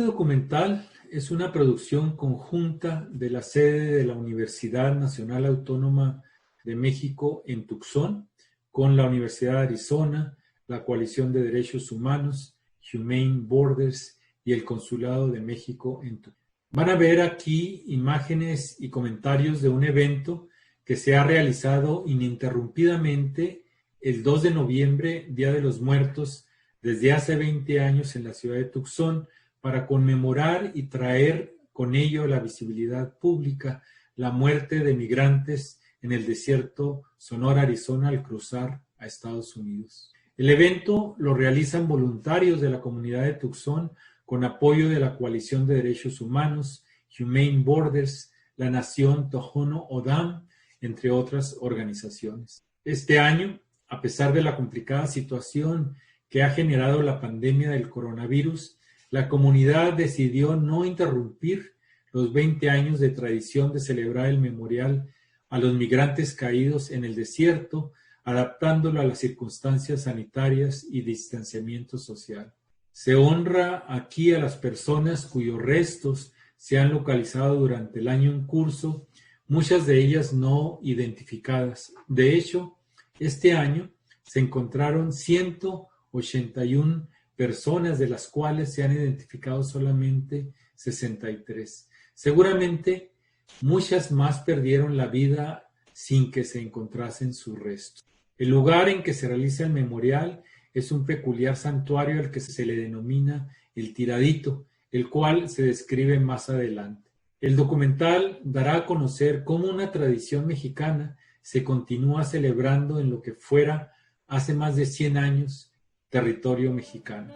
Este documental es una producción conjunta de la sede de la Universidad Nacional Autónoma de México en Tucson con la Universidad de Arizona, la Coalición de Derechos Humanos, Humane Borders y el Consulado de México en Tucson. Van a ver aquí imágenes y comentarios de un evento que se ha realizado ininterrumpidamente el 2 de noviembre, Día de los Muertos, desde hace 20 años en la ciudad de Tucson, para conmemorar y traer con ello la visibilidad pública la muerte de migrantes en el desierto Sonora, Arizona, al cruzar a Estados Unidos. El evento lo realizan voluntarios de la comunidad de Tucson con apoyo de la Coalición de Derechos Humanos, Humane Borders, la Nación Tohono O'odham, entre otras organizaciones. Este año, a pesar de la complicada situación que ha generado la pandemia del coronavirus, la comunidad decidió no interrumpir los 20 años de tradición de celebrar el memorial a los migrantes caídos en el desierto, adaptándolo a las circunstancias sanitarias y distanciamiento social. Se honra aquí a las personas cuyos restos se han localizado durante el año en curso, muchas de ellas no identificadas. De hecho, este año se encontraron 181 personas, de las cuales se han identificado solamente 63. Seguramente muchas más perdieron la vida sin que se encontrasen sus restos. El lugar en que se realiza el memorial es un peculiar santuario al que se le denomina el Tiradito, el cual se describe más adelante. El documental dará a conocer cómo una tradición mexicana se continúa celebrando en lo que fuera hace más de 100 años territorio mexicano.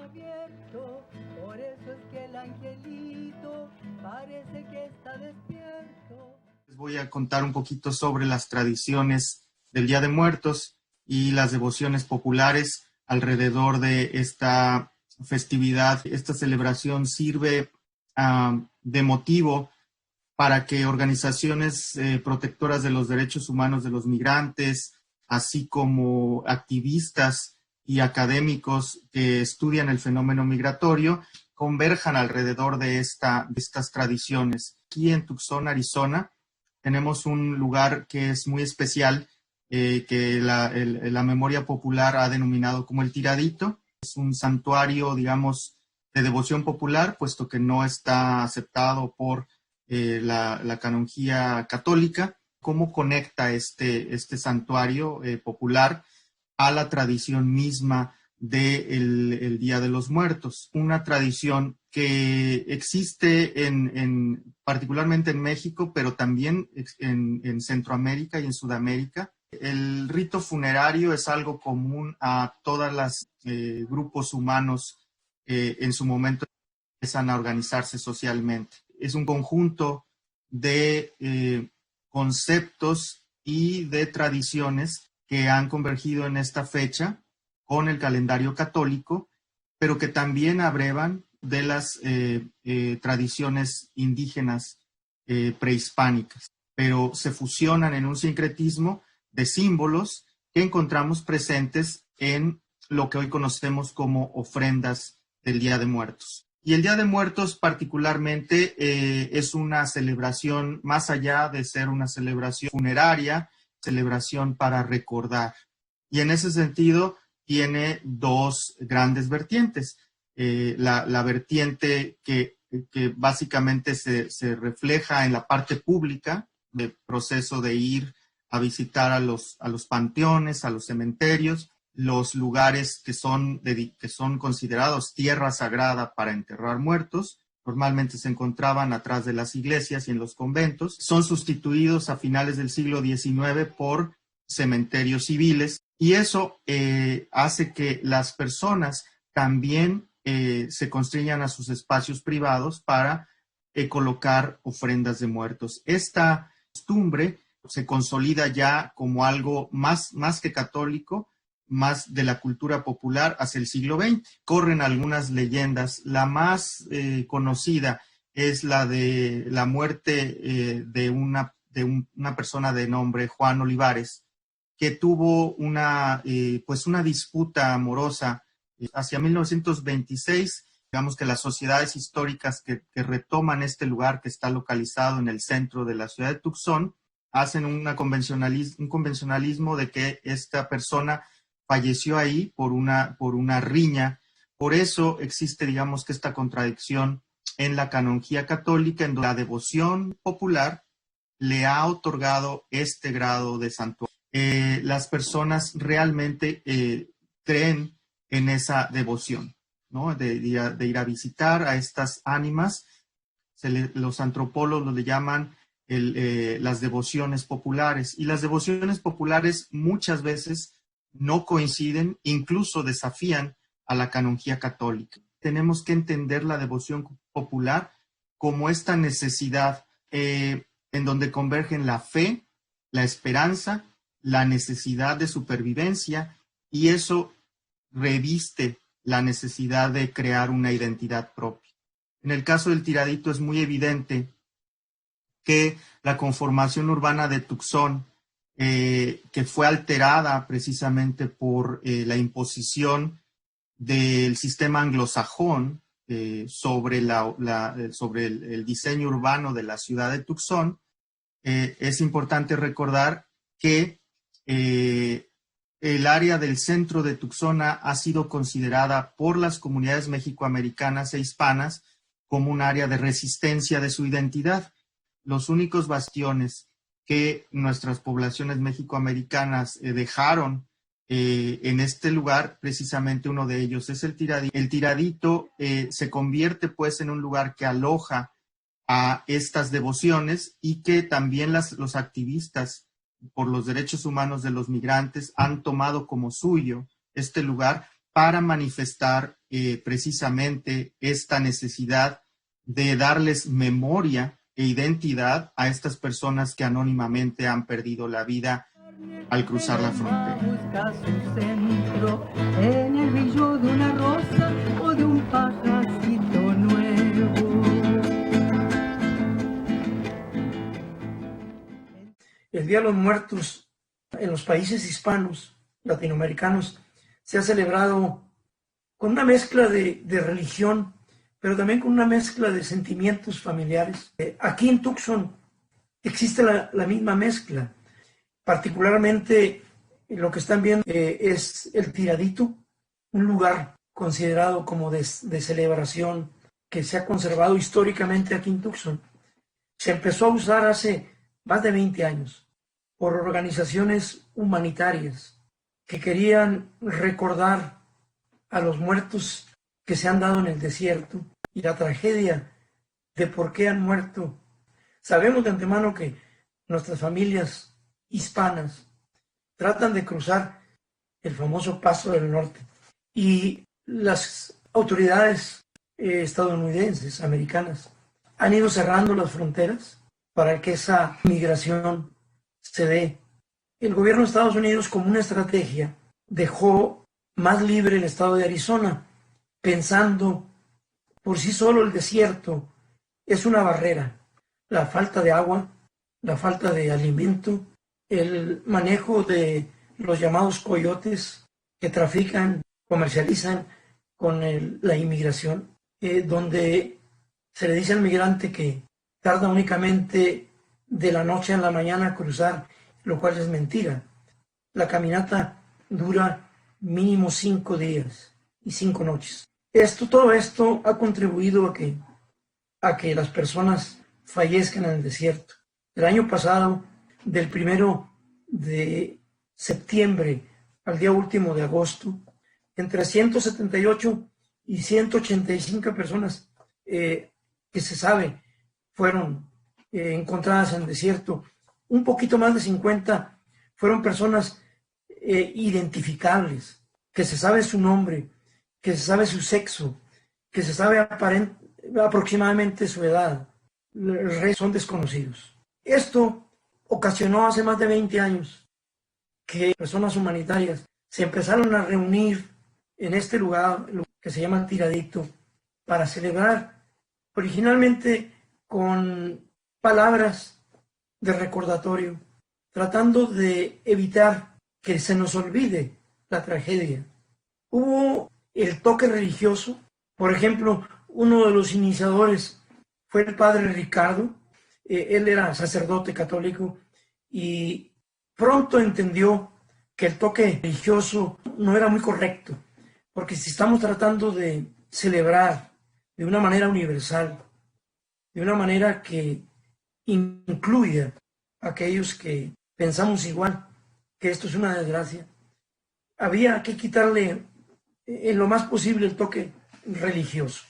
Por eso es que el angelito parece que está despierto. Les voy a contar un poquito sobre las tradiciones del Día de Muertos y las devociones populares alrededor de esta festividad. Esta celebración sirve de motivo para que organizaciones protectoras de los derechos humanos de los migrantes, así como activistas y académicos que estudian el fenómeno migratorio, converjan alrededor de estas tradiciones. Aquí en Tucson, Arizona, tenemos un lugar que es muy especial, que la memoria popular ha denominado como el Tiradito. Es un santuario, digamos, de devoción popular, puesto que no está aceptado por la canonjía católica. ¿Cómo conecta este santuario popular a la tradición misma del Día de los Muertos? Una tradición que existe particularmente en México, pero también en Centroamérica y en Sudamérica. El rito funerario es algo común a todos los grupos humanos en su momento empiezan a organizarse socialmente. Es un conjunto de conceptos y de tradiciones que han convergido en esta fecha con el calendario católico, pero que también abrevan de las tradiciones indígenas prehispánicas, pero se fusionan en un sincretismo de símbolos que encontramos presentes en lo que hoy conocemos como ofrendas del Día de Muertos. Y el Día de Muertos particularmente es una celebración, más allá de ser una celebración funeraria, celebración para recordar. Y en ese sentido tiene dos grandes vertientes. La vertiente que básicamente se refleja en la parte pública, del proceso de ir a visitar a los panteones, a los cementerios, los lugares que son considerados tierra sagrada para enterrar muertos. Normalmente se encontraban atrás de las iglesias y en los conventos. Son sustituidos a finales del siglo XIX por cementerios civiles, y eso hace que las personas también se constriñan a sus espacios privados para colocar ofrendas de muertos. Esta costumbre se consolida ya como algo más que católico, más de la cultura popular hacia el siglo XX. Corren algunas leyendas. La más conocida es la de la muerte de una persona de nombre Juan Olivares, que tuvo una disputa amorosa hacia 1926. Digamos que las sociedades históricas que retoman este lugar que está localizado en el centro de la ciudad de Tucson hacen un convencionalismo de que esta persona falleció ahí por una riña. Por eso existe, digamos, que esta contradicción en la canonjía católica, en donde la devoción popular le ha otorgado este grado de santuario. Las personas realmente creen en esa devoción, ¿no? De ir a visitar a estas ánimas. Los antropólogos le llaman las devociones populares. Y las devociones populares muchas veces no coinciden, incluso desafían a la canonjía católica. Tenemos que entender la devoción popular como esta necesidad en donde convergen la fe, la esperanza, la necesidad de supervivencia, y eso reviste la necesidad de crear una identidad propia. En el caso del Tiradito es muy evidente que la conformación urbana de Tucson, que fue alterada precisamente por la imposición del sistema anglosajón sobre el diseño urbano de la ciudad de Tucson, es importante recordar que el área del centro de Tucson ha sido considerada por las comunidades mexicoamericanas e hispanas como un área de resistencia de su identidad. Los únicos bastiones que nuestras poblaciones mexicoamericanas dejaron en este lugar, precisamente uno de ellos es el Tiradito. El Tiradito se convierte pues en un lugar que aloja a estas devociones y que también los activistas por los derechos humanos de los migrantes han tomado como suyo este lugar para manifestar precisamente esta necesidad de darles memoria e identidad a estas personas que anónimamente han perdido la vida al cruzar la frontera. Busca su centro en el brillo de una rosa o de un pajarito nuevo. El Día de los Muertos en los países hispanos, latinoamericanos, se ha celebrado con una mezcla de religión, pero también con una mezcla de sentimientos familiares. Aquí en Tucson existe la misma mezcla. Particularmente lo que están viendo es el Tiradito, un lugar considerado como de celebración que se ha conservado históricamente aquí en Tucson. Se empezó a usar hace más de 20 años por organizaciones humanitarias que querían recordar a los muertos que se han dado en el desierto y la tragedia de por qué han muerto. Sabemos de antemano que nuestras familias hispanas tratan de cruzar el famoso Paso del Norte y las autoridades estadounidenses, americanas, han ido cerrando las fronteras para que esa migración se dé. El gobierno de Estados Unidos, como una estrategia, dejó más libre el estado de Arizona, pensando por sí solo el desierto es una barrera. La falta de agua, la falta de alimento, el manejo de los llamados coyotes que trafican, comercializan con la inmigración, donde se le dice al migrante que tarda únicamente de la noche a la mañana a cruzar, lo cual es mentira. La caminata dura mínimo 5 días y 5 noches. Todo esto ha contribuido a que las personas fallezcan en el desierto. El año pasado, del 1 de septiembre al día último de agosto, entre 178 y 185 personas que se sabe fueron encontradas en el desierto. Un poquito más de 50 fueron personas identificables, que se sabe su nombre, que se sabe su sexo, que se sabe aproximadamente su edad. El resto son desconocidos. Esto ocasionó hace más de 20 años que personas humanitarias se empezaron a reunir en este lugar que se llama Tiradito para celebrar, originalmente con palabras de recordatorio, tratando de evitar que se nos olvide la tragedia. Hubo el toque religioso Por ejemplo, uno de los iniciadores fue el padre Ricardo. Él era sacerdote católico y pronto entendió que el toque religioso no era muy correcto, porque si estamos tratando de celebrar de una manera universal, de una manera que incluya a aquellos que pensamos igual, que esto es una desgracia, había que quitarle en lo más posible el toque religioso.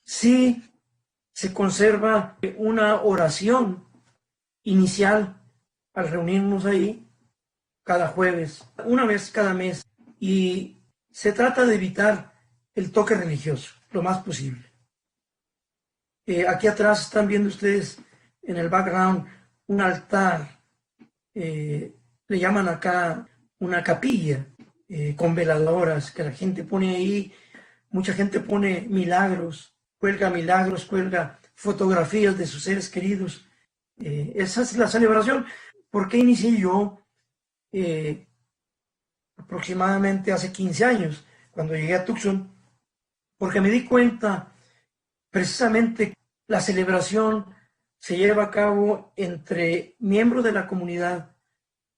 Sí se conserva una oración inicial al reunirnos ahí cada jueves, una vez cada mes, y se trata de evitar el toque religioso lo más posible. Aquí atrás están viendo ustedes en el background un altar, le llaman acá una capilla, con veladoras que la gente pone ahí. Mucha gente pone milagros, cuelga fotografías de sus seres queridos. Esa es la celebración. ¿Por qué inicié yo aproximadamente hace 15 años, cuando llegué a Tucson? Porque me di cuenta precisamente la celebración se lleva a cabo entre miembros de la comunidad,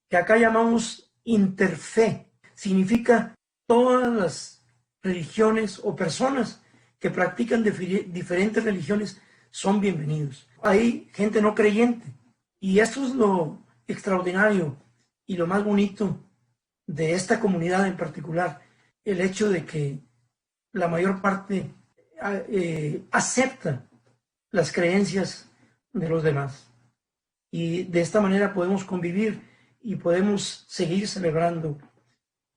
que acá llamamos interfe. Significa todas las religiones o personas que practican diferentes religiones son bienvenidos. Hay gente no creyente y esto es lo extraordinario y lo más bonito de esta comunidad en particular, el hecho de que la mayor parte acepta las creencias de los demás y de esta manera podemos convivir y podemos seguir celebrando.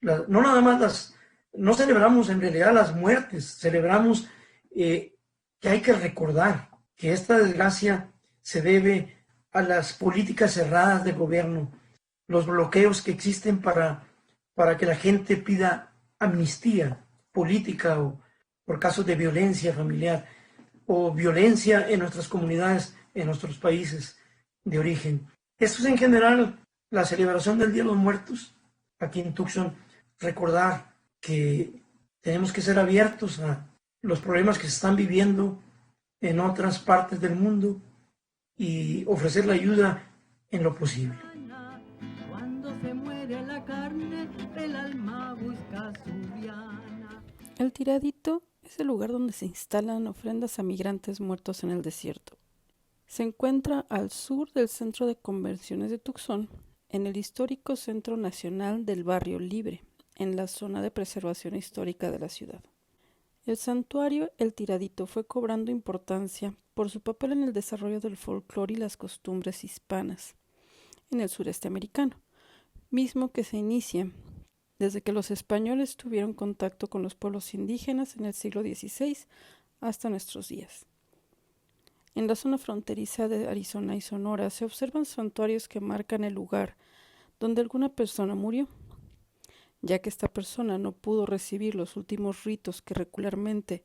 No nada más no celebramos en realidad las muertes, celebramos que hay que recordar que esta desgracia se debe a las políticas cerradas del gobierno, los bloqueos que existen para que la gente pida amnistía política o por casos de violencia familiar o violencia en nuestras comunidades, en nuestros países de origen. Esto es en general la celebración del Día de los Muertos aquí en Tucson. Recordar que tenemos que ser abiertos a los problemas que se están viviendo en otras partes del mundo y ofrecer la ayuda en lo posible. Cuando se muere la carne, el alma busca su diana. El Tiradito es el lugar donde se instalan ofrendas a migrantes muertos en el desierto. Se encuentra al sur del Centro de Convenciones de Tucson, en el histórico Centro Nacional del Barrio Libre, en la zona de preservación histórica de la ciudad. El santuario El Tiradito fue cobrando importancia por su papel en el desarrollo del folclore y las costumbres hispanas en el sureste americano, mismo que se inicia desde que los españoles tuvieron contacto con los pueblos indígenas en el siglo XVI hasta nuestros días. En la zona fronteriza de Arizona y Sonora se observan santuarios que marcan el lugar donde alguna persona murió. Ya que esta persona no pudo recibir los últimos ritos que regularmente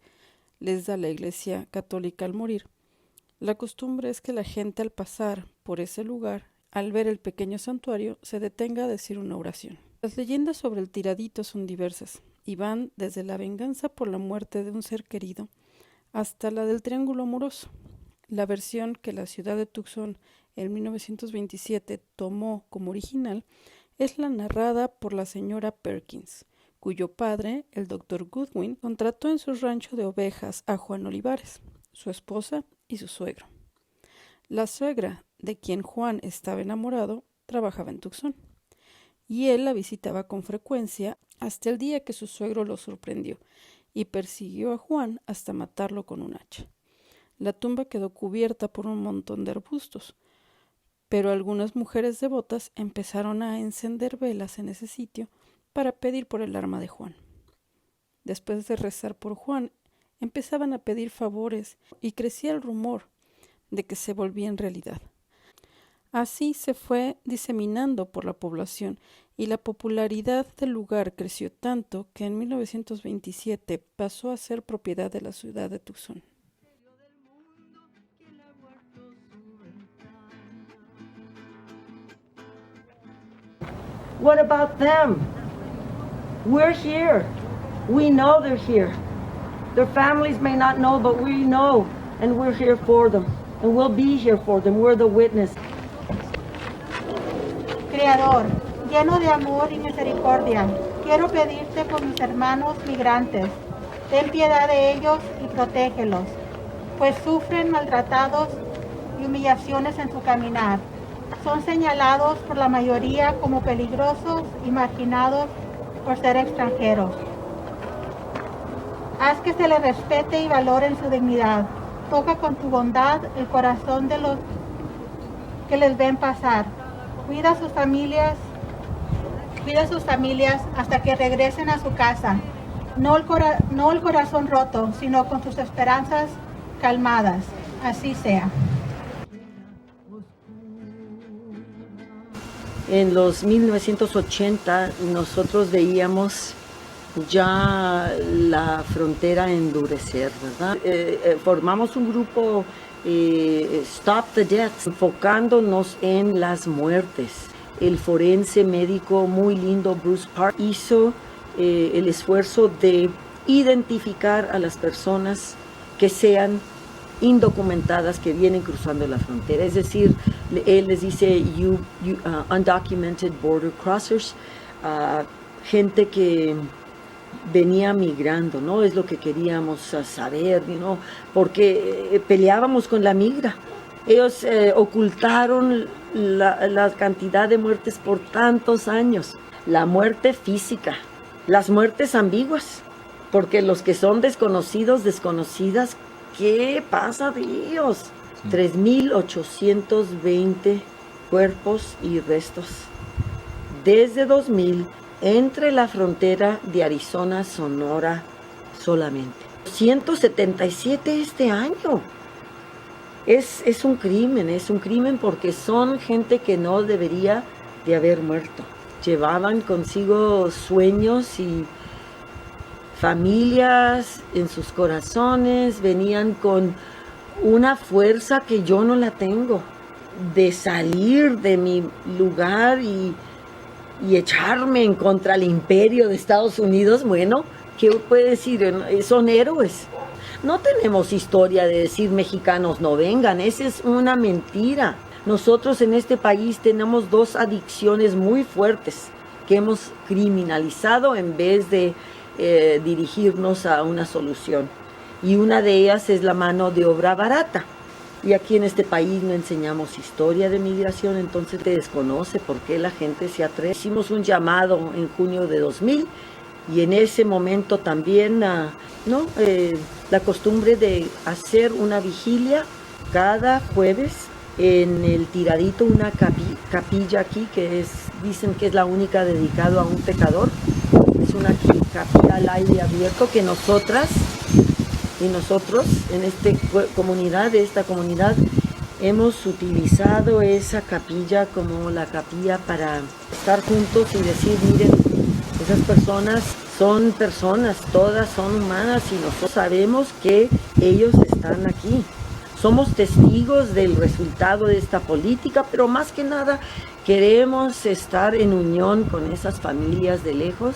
les da la Iglesia Católica al morir, la costumbre es que la gente al pasar por ese lugar, al ver el pequeño santuario, se detenga a decir una oración. Las leyendas sobre el Tiradito son diversas y van desde la venganza por la muerte de un ser querido hasta la del triángulo amoroso. La versión que la ciudad de Tucson en 1927 tomó como original es la narrada por la señora Perkins, cuyo padre, el Dr. Goodwin, contrató en su rancho de ovejas a Juan Olivares, su esposa y su suegro. La suegra, de quien Juan estaba enamorado, trabajaba en Tucson, y él la visitaba con frecuencia hasta el día que su suegro lo sorprendió y persiguió a Juan hasta matarlo con un hacha. La tumba quedó cubierta por un montón de arbustos, pero algunas mujeres devotas empezaron a encender velas en ese sitio para pedir por el alma de Juan. Después de rezar por Juan, empezaban a pedir favores y crecía el rumor de que se volvía en realidad. Así se fue diseminando por la población y la popularidad del lugar creció tanto que en 1927 pasó a ser propiedad de la ciudad de Tucson. What about them? We're here. We know they're here. Their families may not know, but we know, and we're here for them. And we'll be here for them. We're the witness. Creador, lleno de amor y misericordia, quiero pedirte por mis hermanos migrantes. Ten piedad de ellos y protégelos, pues sufren maltratados y humillaciones en su caminar. Son señalados por la mayoría como peligrosos y marginados por ser extranjeros. Haz que se les respete y valoren su dignidad. Toca con tu bondad el corazón de los que les ven pasar. Cuida a sus familias hasta que regresen a su casa. No el corazón roto, sino con sus esperanzas calmadas. Así sea. En los 1980 nosotros veíamos ya la frontera endurecer, ¿verdad? Formamos un grupo Stop the Deaths, enfocándonos en las muertes. El forense médico muy lindo Bruce Park hizo el esfuerzo de identificar a las personas que sean indocumentadas que vienen cruzando la frontera, es decir, él les dice undocumented border crossers, gente que venía migrando, ¿no? Es lo que queríamos saber, ¿no? Porque peleábamos con la migra. Ellos ocultaron la cantidad de muertes por tantos años. La muerte física, las muertes ambiguas, porque los que son desconocidos, desconocidas, ¿qué pasa de ellos? 3,820 cuerpos y restos desde 2000 entre la frontera de Arizona, Sonora solamente. 177 este año. Es un crimen porque son gente que no debería de haber muerto. Llevaban consigo sueños y familias en sus corazones, venían con una fuerza que yo no la tengo, de salir de mi lugar y echarme en contra del imperio de Estados Unidos. Bueno, ¿qué puede decir? Son héroes. No tenemos historia de decir mexicanos no vengan, esa es una mentira. Nosotros en este país tenemos dos adicciones muy fuertes que hemos criminalizado en vez de dirigirnos a una solución. Y una de ellas es la mano de obra barata. Y aquí en este país no enseñamos historia de migración, entonces se desconoce por qué la gente se atreve. Hicimos un llamado en junio de 2000 y en ese momento también la costumbre de hacer una vigilia cada jueves en el Tiradito, una capilla aquí que dicen que es la única dedicada a un pecador. Es una capilla al aire abierto que nosotros en esta comunidad hemos utilizado esa capilla como la capilla para estar juntos y decir, miren, esas personas son personas, todas son humanas y nosotros sabemos que ellos están aquí. Somos testigos del resultado de esta política, pero más que nada queremos estar en unión con esas familias de lejos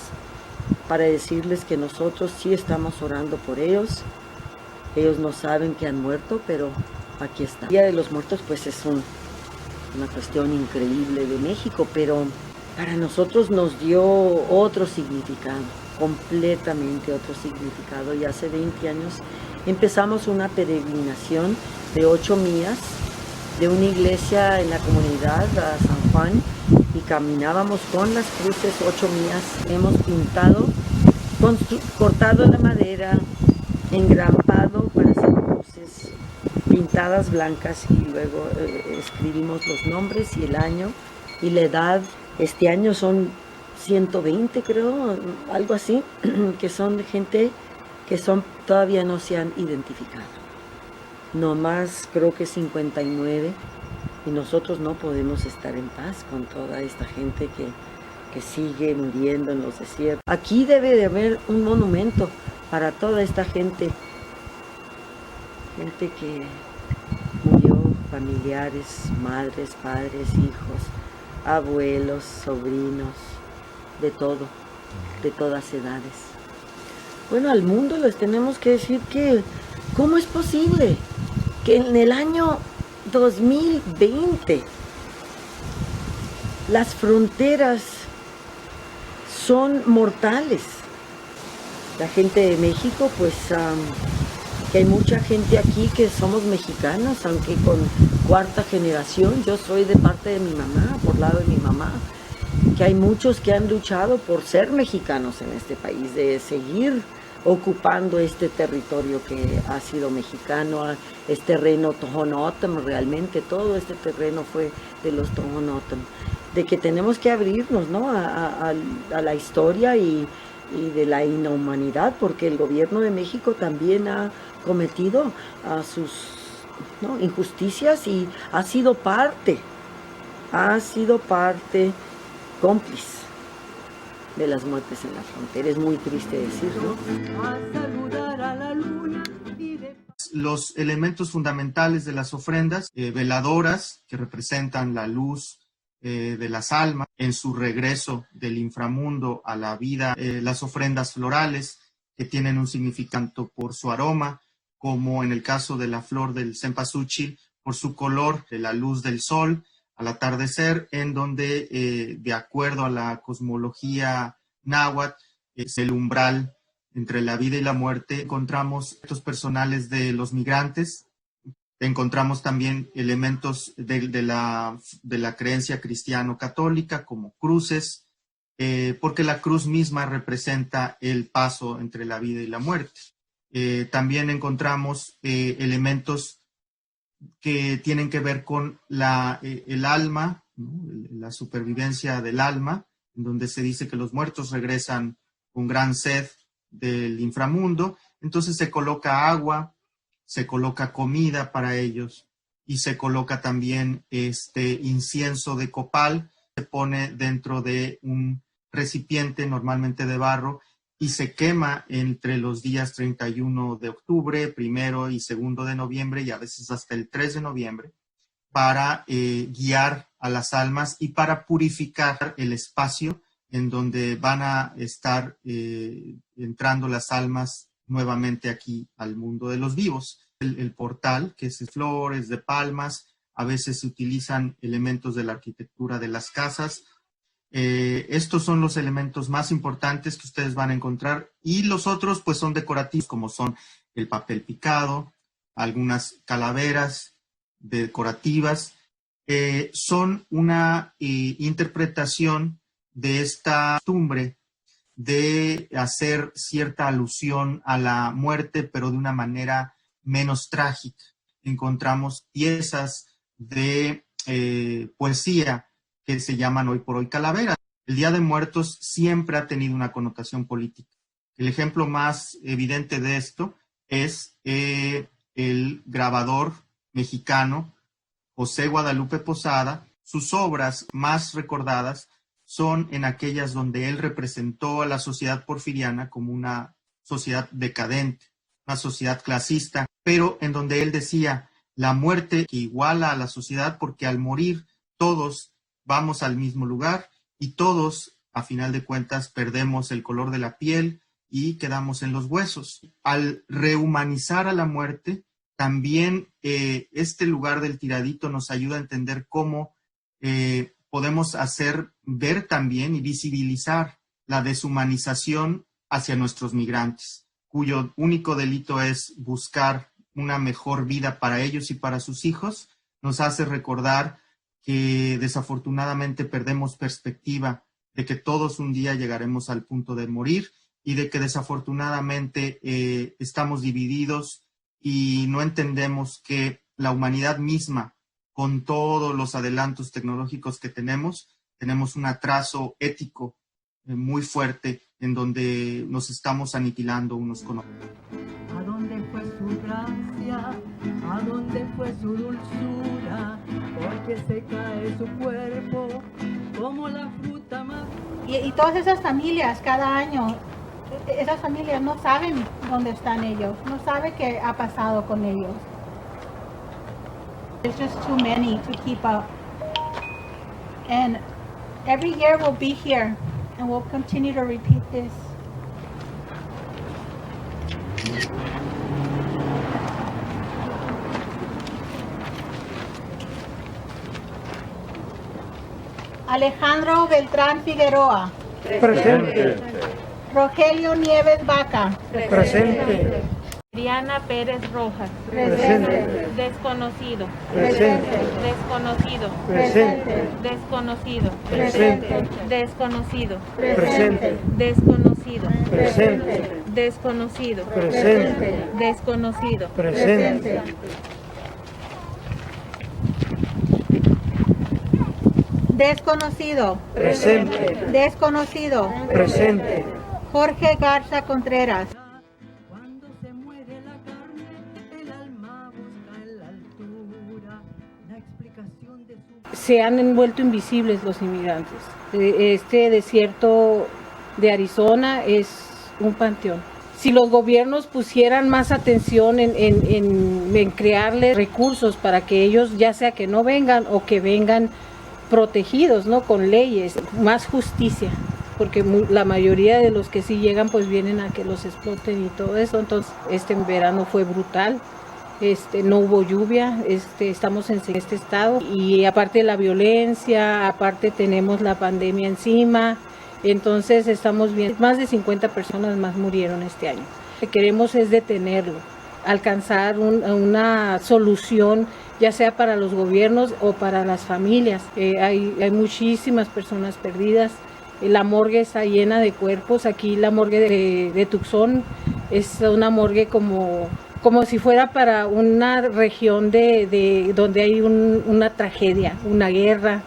para decirles que nosotros sí estamos orando por ellos. Ellos no saben que han muerto, pero aquí está. El Día de los Muertos pues es una cuestión increíble de México, pero para nosotros nos dio otro significado, completamente otro significado. Y hace 20 años empezamos una peregrinación de 8 millas de una iglesia en la comunidad, a San Juan, y caminábamos con las cruces 8 millas. Hemos pintado, cortado la madera, engrampado para hacer cruces pintadas blancas y luego escribimos los nombres y el año y la edad. Este año son 120, creo, algo así, que son gente que todavía no se han identificado. No más, creo que 59, y nosotros no podemos estar en paz con toda esta gente que sigue muriendo en los desiertos. Aquí debe de haber un monumento para toda esta gente que murió, familiares, madres, padres, hijos, abuelos, sobrinos, de todo, de todas edades. Bueno, al mundo les tenemos que decir que ¿cómo es posible que en el año 2020 las fronteras son mortales? La gente de México, pues que hay mucha gente aquí que somos mexicanos, aunque con cuarta generación. Yo soy de parte de mi mamá, por lado de mi mamá, que hay muchos que han luchado por ser mexicanos en este país, de seguir ocupando este territorio que ha sido mexicano, es terreno Tohono-O'odham, realmente todo este terreno fue de los Tohono-O'odham, de que tenemos que abrirnos, ¿no?, a la historia y de la inhumanidad, porque el gobierno de México también ha cometido sus, ¿no?, injusticias y ha sido parte cómplice de las muertes en la frontera. Es muy triste decirlo. Los elementos fundamentales de las ofrendas, veladoras que representan la luz de las almas en su regreso del inframundo a la vida, las ofrendas florales que tienen un significado por su aroma, como en el caso de la flor del cempasúchil, por su color, de la luz del sol al atardecer, en donde, de acuerdo a la cosmología náhuatl, es el umbral entre la vida y la muerte. Encontramos estos personales de los migrantes, encontramos también elementos de la creencia cristiano-católica, como cruces, porque la cruz misma representa el paso entre la vida y la muerte. También encontramos elementos que tienen que ver con el alma, ¿no?, la supervivencia del alma, en donde se dice que los muertos regresan con gran sed del inframundo. Entonces se coloca agua, se coloca comida para ellos y se coloca también incienso de copal, se pone dentro de un recipiente normalmente de barro y se quema entre los días 31 de octubre, 1 y 2 de noviembre y a veces hasta el 3 de noviembre para guiar a las almas y para purificar el espacio en donde van a estar entrando las almas nuevamente aquí al mundo de los vivos. El portal, que es de flores, de palmas, a veces se utilizan elementos de la arquitectura de las casas. Estos son los elementos más importantes que ustedes van a encontrar y los otros pues son decorativos, como son el papel picado, algunas calaveras decorativas. Son una interpretación de esta costumbre de hacer cierta alusión a la muerte, pero de una manera menos trágica. Encontramos piezas de poesía que se llaman hoy por hoy calaveras. El Día de Muertos siempre ha tenido una connotación política. El ejemplo más evidente de esto es el grabador mexicano José Guadalupe Posada. Sus obras más recordadas son en aquellas donde él representó a la sociedad porfiriana como una sociedad decadente, una sociedad clasista, pero en donde él decía la muerte que iguala a la sociedad, porque al morir todos vamos al mismo lugar y todos, a final de cuentas, perdemos el color de la piel y quedamos en los huesos. Al rehumanizar a la muerte, también este lugar del tiradito nos ayuda a entender cómo podemos hacer ver también y visibilizar la deshumanización hacia nuestros migrantes, cuyo único delito es buscar una mejor vida para ellos y para sus hijos. Nos hace recordar que desafortunadamente perdemos perspectiva de que todos un día llegaremos al punto de morir y de que desafortunadamente estamos divididos y no entendemos que la humanidad misma, con todos los adelantos tecnológicos que tenemos un atraso ético muy fuerte en donde nos estamos aniquilando unos con otros. ¿A dónde fue su gracia? ¿A dónde fue su dulzura? Porque se cae su cuerpo como la fruta más... Y todas esas familias cada año, esas familias no saben dónde están ellos, no saben qué ha pasado con ellos. There's just too many to keep up. And every year we'll be here and we'll continue to repeat this. Alejandro Beltrán Figueroa. Presente. Rogelio Nieves Vaca. Presente. Diana Pérez Rojas. Presente. Desconocido. Presente. Desconocido. Presente. Desconocido. Presente. Desconocido. Presente. Desconocido. Presente. Desconocido. Presente. Desconocido. Presente. Desconocido. Presente. Desconocido. Presente. Jorge Garza Contreras. Cuando se muere la carne, el alma busca en la altura la explicación de su... Se han vuelto invisibles los inmigrantes. Este desierto de Arizona es un panteón. Si los gobiernos pusieran más atención en crearles recursos para que ellos, ya sea que no vengan o que vengan protegidos, ¿no? Con leyes, más justicia, porque la mayoría de los que sí llegan pues vienen a que los exploten y todo eso. Entonces este verano fue brutal, no hubo lluvia, estamos en este estado y aparte de la violencia, aparte tenemos la pandemia encima, entonces estamos bien, más de 50 personas más murieron este año. Lo que queremos es detenerlo, alcanzar una solución, ya sea para los gobiernos o para las familias. Hay muchísimas personas perdidas. La morgue está llena de cuerpos. Aquí la morgue de Tucson es una morgue como si fuera para una región de donde hay una tragedia, una guerra.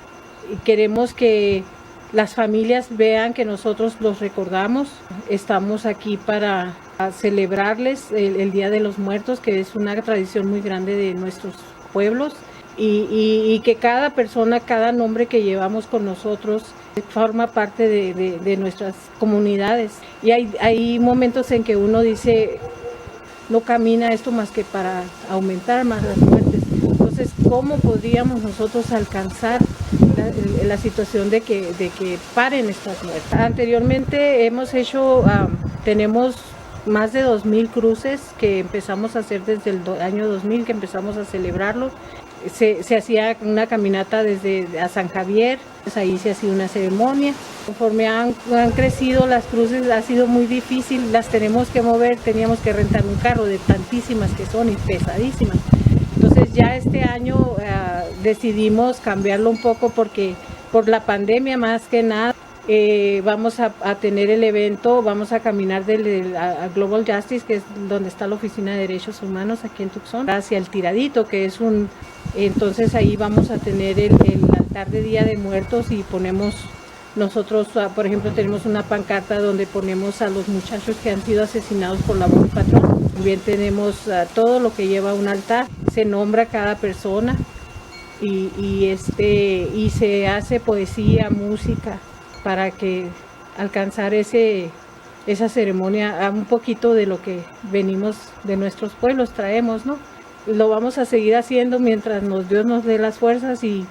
Y queremos que las familias vean que nosotros los recordamos. Estamos aquí para celebrarles el Día de los Muertos, que es una tradición muy grande de nuestros pueblos, y que cada persona, cada nombre que llevamos con nosotros forma parte de nuestras comunidades. Y hay momentos en que uno dice, no camina esto más que para aumentar más las muertes. Entonces, ¿cómo podríamos nosotros alcanzar la situación de que paren estas muertes? Anteriormente tenemos más de 2,000 cruces que empezamos a hacer desde el año 2000, que empezamos a celebrarlo. Se hacía una caminata desde a San Javier, pues ahí se hacía una ceremonia. Conforme han crecido las cruces, ha sido muy difícil, las tenemos que mover, teníamos que rentar un carro de tantísimas que son y pesadísimas. Entonces ya este año decidimos cambiarlo un poco porque por la pandemia más que nada. Vamos a tener el evento, vamos a caminar a Global Justice, que es donde está la Oficina de Derechos Humanos aquí en Tucson, hacia el Tiradito, que es entonces ahí vamos a tener el altar de Día de Muertos y ponemos nosotros, por ejemplo, tenemos una pancarta donde ponemos a los muchachos que han sido asesinados por la Border Patrol. También tenemos todo lo que lleva un altar, se nombra cada persona y se hace poesía, música, para que alcanzar esa ceremonia a un poquito de lo que venimos de nuestros pueblos, traemos, ¿no? Lo vamos a seguir haciendo mientras Dios nos dé las fuerzas y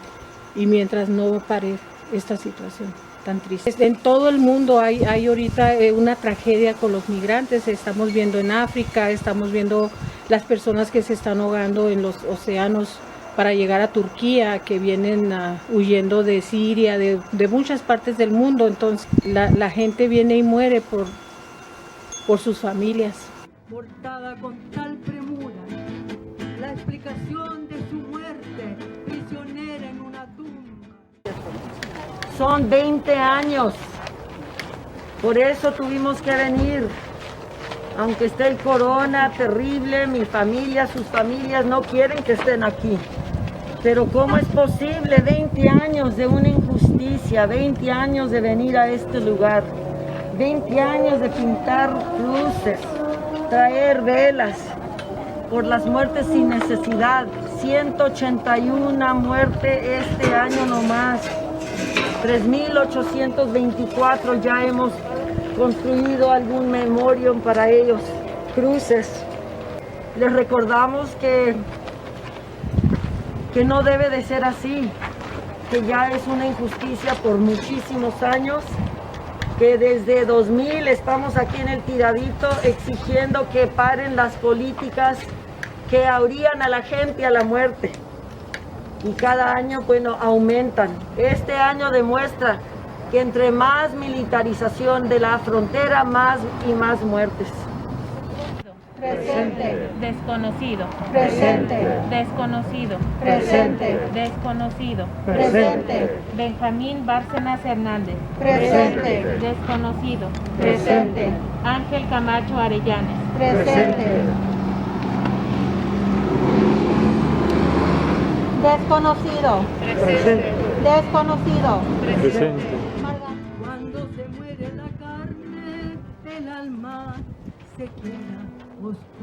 mientras no pare esta situación tan triste. En todo el mundo hay ahorita una tragedia con los migrantes. Estamos viendo en África, estamos viendo las personas que se están ahogando en los océanos para llegar a Turquía, que vienen huyendo de Siria, de muchas partes del mundo. Entonces la gente viene y muere por sus familias. Portada con tal premura, la explicación de su muerte, prisionera en una tumba. Son 20 años, por eso tuvimos que venir. Aunque esté el corona terrible, mi familia, sus familias no quieren que estén aquí. Pero ¿cómo es posible? 20 años de una injusticia, 20 años de venir a este lugar, 20 años de pintar luces, traer velas por las muertes sin necesidad. 181 muertes este año nomás. 3,824 ya hemos construido algún memoriam para ellos, cruces. Les recordamos que no debe de ser así, que ya es una injusticia por muchísimos años que desde 2000 estamos aquí en el tiradito exigiendo que paren las políticas que ahorían a la gente a la muerte. Y cada año, bueno, aumentan. Este año demuestra que entre más militarización de la frontera, más y más muertes. Presente. Desconocido. Presente. Desconocido. Presente. Desconocido. Presente. Benjamín Bárcenas Hernández. Presente. Desconocido. Presente. Ángel Camacho Arellanes. Presente. Desconocido. Presente. Desconocido. Cuando se muere la carne, el alma se queda oscura.